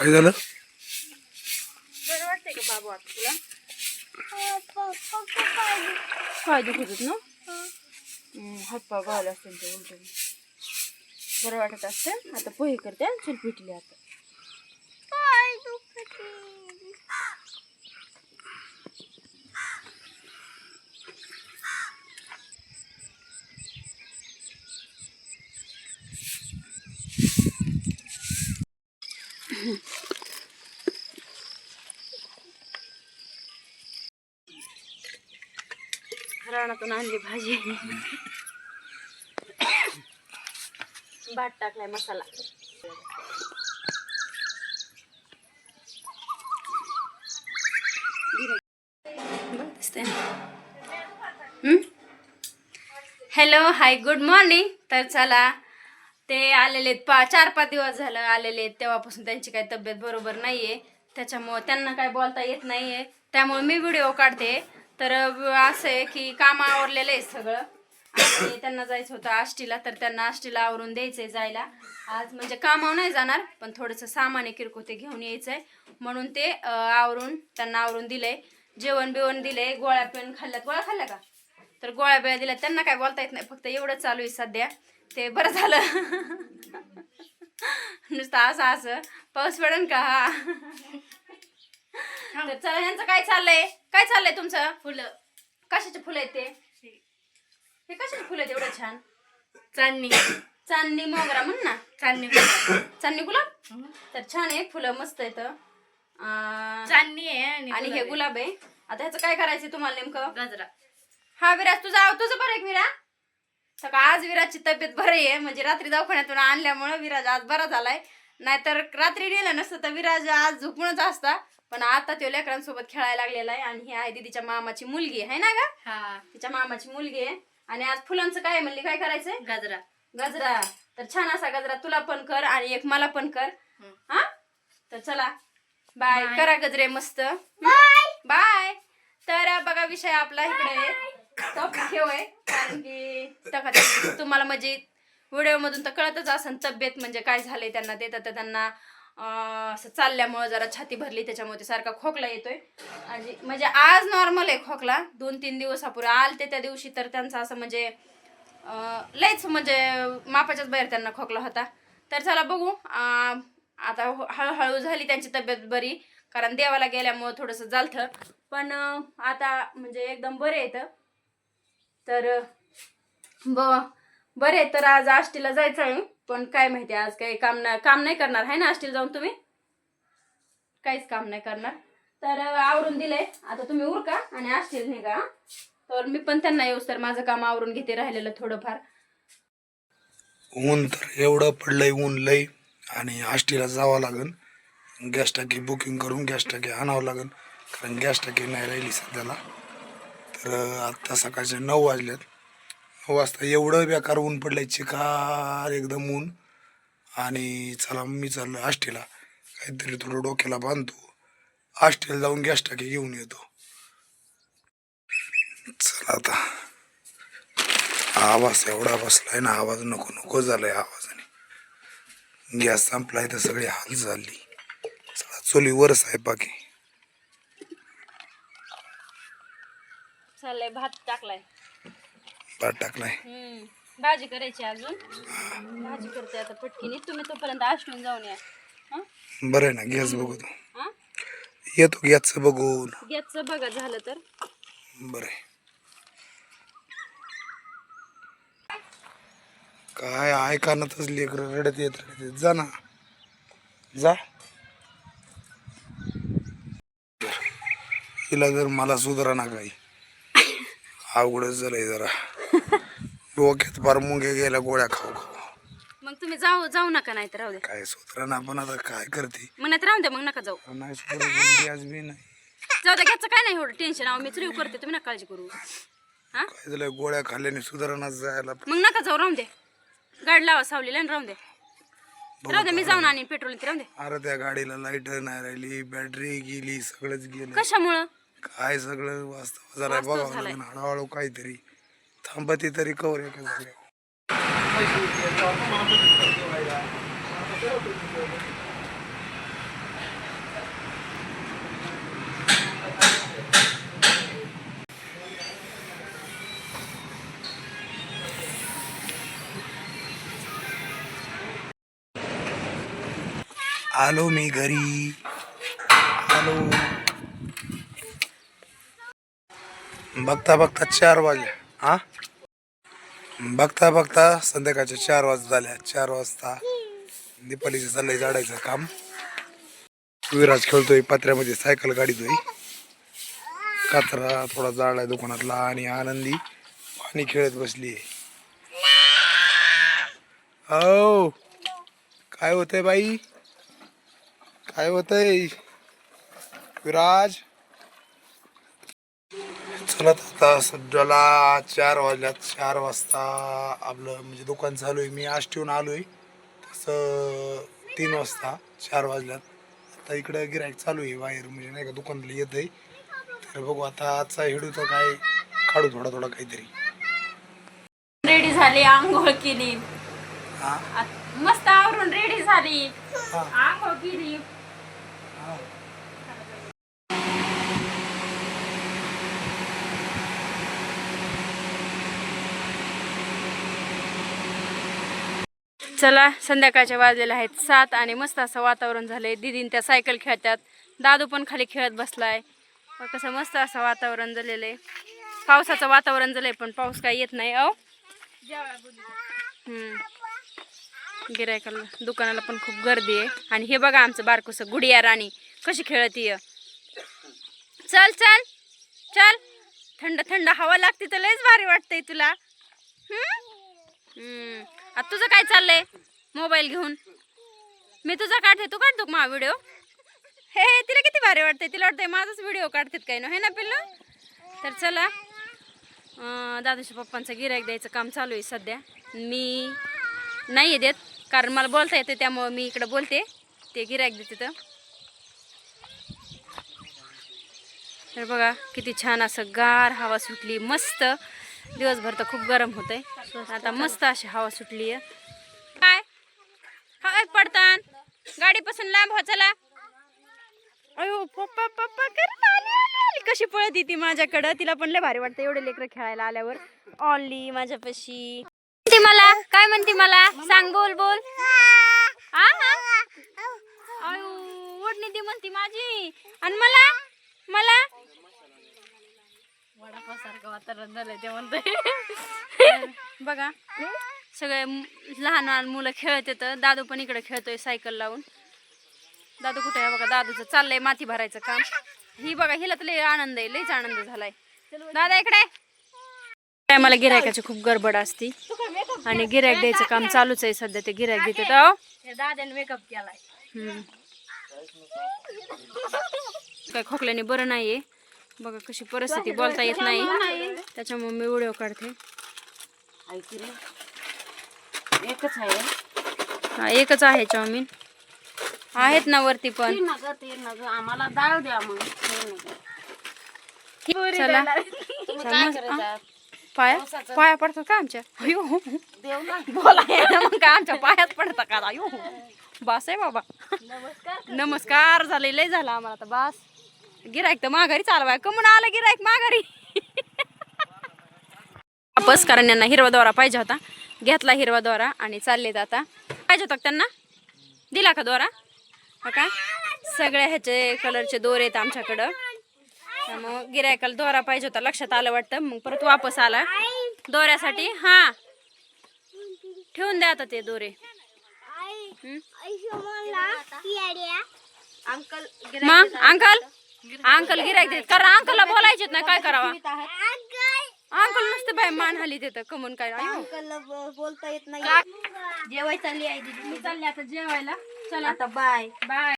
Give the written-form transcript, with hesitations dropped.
काय झालं? बरं वाटतंय का बाबू आता तुला? पाय दुखत होत ना? हातपाय गळाले असतील ते उलट. बरं वाटत असतं. आता पोहे करते आणि चल पिटली आता. पाय दुखते. रानातून आणली भाजी. भात टाकलाय मसाला. Hello hi good morning. तर चला ते आलेले 4-5 दिवस झालं आलेले, तेव्हापासून त्यांची काही तब्येत बरोबर नाहीये, त्याच्यामुळं त्यांना काय बोलता येत नाहीये, त्यामुळे मी व्हिडिओ काढते. तर असं आहे की काम आवरलेलं आहे सगळं आणि त्यांना जायचं होतं आष्टीला, तर त्यांना आष्टीला आवरून द्यायचंय जायला आज. म्हणजे कामावर नाही जाणार पण थोडंसं सामान किरकोळ ते घेऊन यायचंय म्हणून ते आवरून त्यांना आवरून दिलंय. जेवण बिवण दिलंय, गोळ्या पण खाल्ल्यात. गोळ्या खाल्ल्या का? तर गोळ्या बिळ्या दिल्या. त्यांना काय बोलता येत नाही, फक्त एवढं चालू आहे सध्या. ते बरं झालं. नुसतं असं पाऊस पडेल का? हा. तर चला यांचं काय चाललंय तुमचं? फुलं कशाचे फुलं आहेत ते? हे कशाचे फुलं आहेत एवढं छान? चांदणी मोगरा म्हण ना. चांदणी गुलाब. तर छान आहे फुलं, मस्त आहेत. चांदणी आहे आणि हे गुलाब आहे. आता ह्याचं काय करायचं तुम्हाला नेमकं? गजरा. हा विराज तुझं बरं आहे विरा? सकाळ आज विराजची तब्येत बरी आहे, म्हणजे रात्री दवाखान्यातून आणल्यामुळे विराज आज बरा झालाय. नाहीतर रात्री नेलं नसतं तर विराज आज झोपूनच असता. पण आता तो लेकरांसोबत खेळायला लागलेला आहे. आणि ही आहे दीदीच्या मामाची मुलगी आहे ना ग? हा, तिच्या मामाची मुलगी आहे. आणि आज फुलांचं काय म्हणली, काय करायचंय? गजरा. तर छान असा गजरा तुला पण कर आणि एक मला पण कर. हा तर चला बाय. करा गजरे मस्त. बाय. तर बघा विषय आपला इकडे ठेव आहे, कारण की तुम्हाला म्हणजे व्हिडिओ मधून तर कळतच असेल तब्येत म्हणजे काय झालंय त्यांना. ते तर त्यांना असं चालल्यामुळे जरा छाती भरली, त्याच्यामुळे सारखा खोकला येतोय. आणि म्हणजे आज नॉर्मल आहे खोकला. 2-3 दिवसापूर्वी आलते त्या दिवशी तर त्यांचा असं म्हणजे लयच म्हणजे मापाच्याच बाहेर त्यांना खोकला होता. तर चला बघू. आता हळूहळू झाली त्यांची तब्येत बरी, कारण देवाला गेल्यामुळं थोडंसं झालतं. पण आता म्हणजे एकदम बरे येतं. तर बरे तर आज आष्टीला जायचं आहे. पण काय माहिती आज काही काम नाही करणार आहे ना आष्टीला जाऊन? तुम्ही काहीच काम नाही करणार. तर आवरून दिलंय, आता तुम्ही उरका आणि आष्टीला निघा. तर मी पण त्यांना येऊस तर माझं काम आवरून घेते राहिलेलं थोडंफार. ऊन तर एवढं पडलंय, ऊन लय. आणि आष्टीला जावं लागेल. गॅस टाकी बुकिंग करून गॅस टाकी आणावं लागेल, कारण गॅस टाकी नाही राहिली सध्याला. तर आत्ता सकाळचे 9 वाजलेत. 9 वाजता एवढं बेकार ऊन पडलंय, चिकार एकदम ऊन. आणि चला मी चाललो आष्टीला, काहीतरी थोडं डोक्याला बांधतो, आष्टीला जाऊन गॅस टाकी घेऊन येतो. चला आता. आवाज एवढा बसलाय ना, आवाज नको झालाय आवाजाने. गॅस संपलाय तर सगळी हाल झाली. चला चुलीवर स्वयंपाक आहे. चाललंय भात टाकलाय. भात टाकलाय. भाजी करायची अजून. भाजी करते आता पटकीने. तुम्ही तोपर्यंत आष्टून जाऊन या. बरं आहे ना, गॅस बघतो. येतो गॅसचं बघून. गॅसचं बघा झालं तर बरं आहे. काय ऐकानातच लेकरं रडत येत जा ना, जा. तिला जर मला सुधारा ना काही, अवघडच झालंय जरा. डोक्यात फार मुंग्या गेल्या गोळ्या खाऊ. मग तुम्ही जाऊ नका, नाही तर राहू दे. काय सुधरा ना, पण आता काय करते. मग नाही तर राहू दे, मग नका जाऊ. नाही सुधरा, आज बी नाही. जाऊ दे, घ्यायचं काय नाही एवढं टेन्शन. मी रिव्ह्यू करते, तुम्ही नका काळजी करू. काय झालं, गोळ्या खाल्ल्याने सुधारणा जायला. मग नका जाऊ, राहून दे. गाडी लावा सावलीला आणि राहून दे. राहू दे, मी जाऊन आणि पेट्रोल राहून दे. अरे त्या गाडीला लाईट नाही राहिली, बॅटरी गेली, सगळंच गेलं. कशामुळं? काय सगळं वास्तव झालंय बघावं लागेल हळूहळू काहीतरी. थांबती तरी कवर एका जागेवर. आलो मी घरी आलो. बघता बघता 4 वाजले. हा बघता बघता संध्याकाळच्या 4 वाजता झाल्या. 4 वाजता दीपालीचं चाललंय झाडायचं काम. विराज खेळतोय पत्र्यामध्ये, सायकल गाडीतोय. कचरा थोडा जाळलाय दुकानातला आणि आनंदी पाणी खेळत बसली. हो काय होतंय बाई, काय होतंय विराज? चला आता सध्याला 4 वाजल्यात. 4 वाजता आपलं म्हणजे दुकान चालू आहे. मी आष्टीहून आलोय तसं 3 वाजता. 4 वाजल्यात. आता इकडं गिऱ्हाईक चालू आहे बाहेर, म्हणजे नाही का दुकानाला येत आहे. तर बघू आता आजचा हिडूचा काय काढू थोडा थोडा काहीतरी. रेडी झाली, आंघोळ केली, हा मस्त आवरून रेडी झाली, हा आंघोळ केली. हा. चला संध्याकाळच्या वाजलेले आहेत 7 आणि मस्त असं वातावरण झालंय. दीदीन त्या सायकल खेळतात, दादू पण खाली खेळत बसलाय. कसं मस्त असं वातावरण झालेलं आहे. पावसाचं वातावरण झालंय पण पाऊस काही येत नाही. गिरायकाला दुकानाला पण खूप गर्दी आहे. आणि हे बघा आमचं बारकोसं गुडिया राणी कशी खेळतीय. चल चल चल, थंड थंड हवा लागते तर लयच भारी वाटतंय तुला. आता तुझं काय चाललंय? मोबाईल घेऊन मी तुझा काढते, तू काढतो माझा व्हिडिओ. हे तिला किती भारी वाटतंय, तिला वाटतंय माझाच व्हिडिओ काढतात काय ना, हे ना पिल्लू. तर चला दादाच्या पप्पांचं गिऱ्हाईक द्यायचं काम चालू आहे सध्या. मी नाही देत कारण मला बोलता येते, त्यामुळं मी इकडं बोलते, ते गिऱ्हाईक देते. तर बघा किती छान असं गार हवा सुटली. मस्त दिवसभर तर खूप गरम होतंय, आता मस्त अशी हवा सुटली आहे. काय हाय पडतान गाडीपासून लांब हो. चला. अयो पप्पा पप्पा कर, कशी पळती ती माझ्याकडं. तिला पण लय भारी वाटतं एवढे लेकरं खेळायला आल्यावर. ऑली माझ्यापाशी ती मला काय म्हणते, मला सांग, बोल बोल. अयो ओढणी ती म्हणती माझी. आणि मला मला वडापावसारखं वातावरण झालंय ते म्हणतोय. बघा सगळे लहान लहान मुलं खेळत येतं. दादू पण इकडे खेळतोय सायकल लावून. दादू कुठे आहे बघा, दादूचं चाललंय माती भरायचं काम. ही बघा हिला तर लय आनंद आहे, लयच आनंद झालाय. दादा इकडे. मला गिऱ्हाईकाची खूप गडबड असती आणि गिऱ्हाईक द्यायचं काम चालूच आहे सध्या. ते गिऱ्हाईक देतात. दादाने मेकअप केलाय. काय खोकल्याने बरं नाहीये बघा, कशी परिस्थिती, बोलता येत नाही, त्याच्यामुळे मी व्हिडिओ काढते. एकच आहे. हा एकच आहे चाऊमिन, आहेत ना वरती पण. आम्हाला डाळ द्या मग. चला पाया पाया पडतात का आमच्या? अयो बोला मग काय आमच्या पायात पडतात का? अयो बास आहे बाबा. नमस्कार झाले, लय झाला आम्हाला आता बास. गिरायक तर माघारी चालवाय, कमून आला गिरायक माघारी. वापस कारण यांना हिरवा दोरा पाहिजे होता, घेतला हिरवा दोरा आणि चाललेत आता. पाहिजे होता त्यांना, दिला का दोरा? का सगळ्या ह्याचे कलरचे दोरे आहेत आमच्याकडं, त्यामुळं गिरायकाला दोरा पाहिजे होता. लक्षात आलं वाटतं, मग परत वापस आला दोऱ्यासाठी. हा ठेवून द्या आता ते दोरे. मग अंकल अंकल गिरायक देत, कारण अंकलला बोलायचेत नाही, काय करावा? अंकल नुसतं बाय मान हली देतं, कमून काय अंकल बोलता येत नाही. जेवाय चालली आहे दीदी, मी चालली आता जेवायला. चला आता बाय बाय.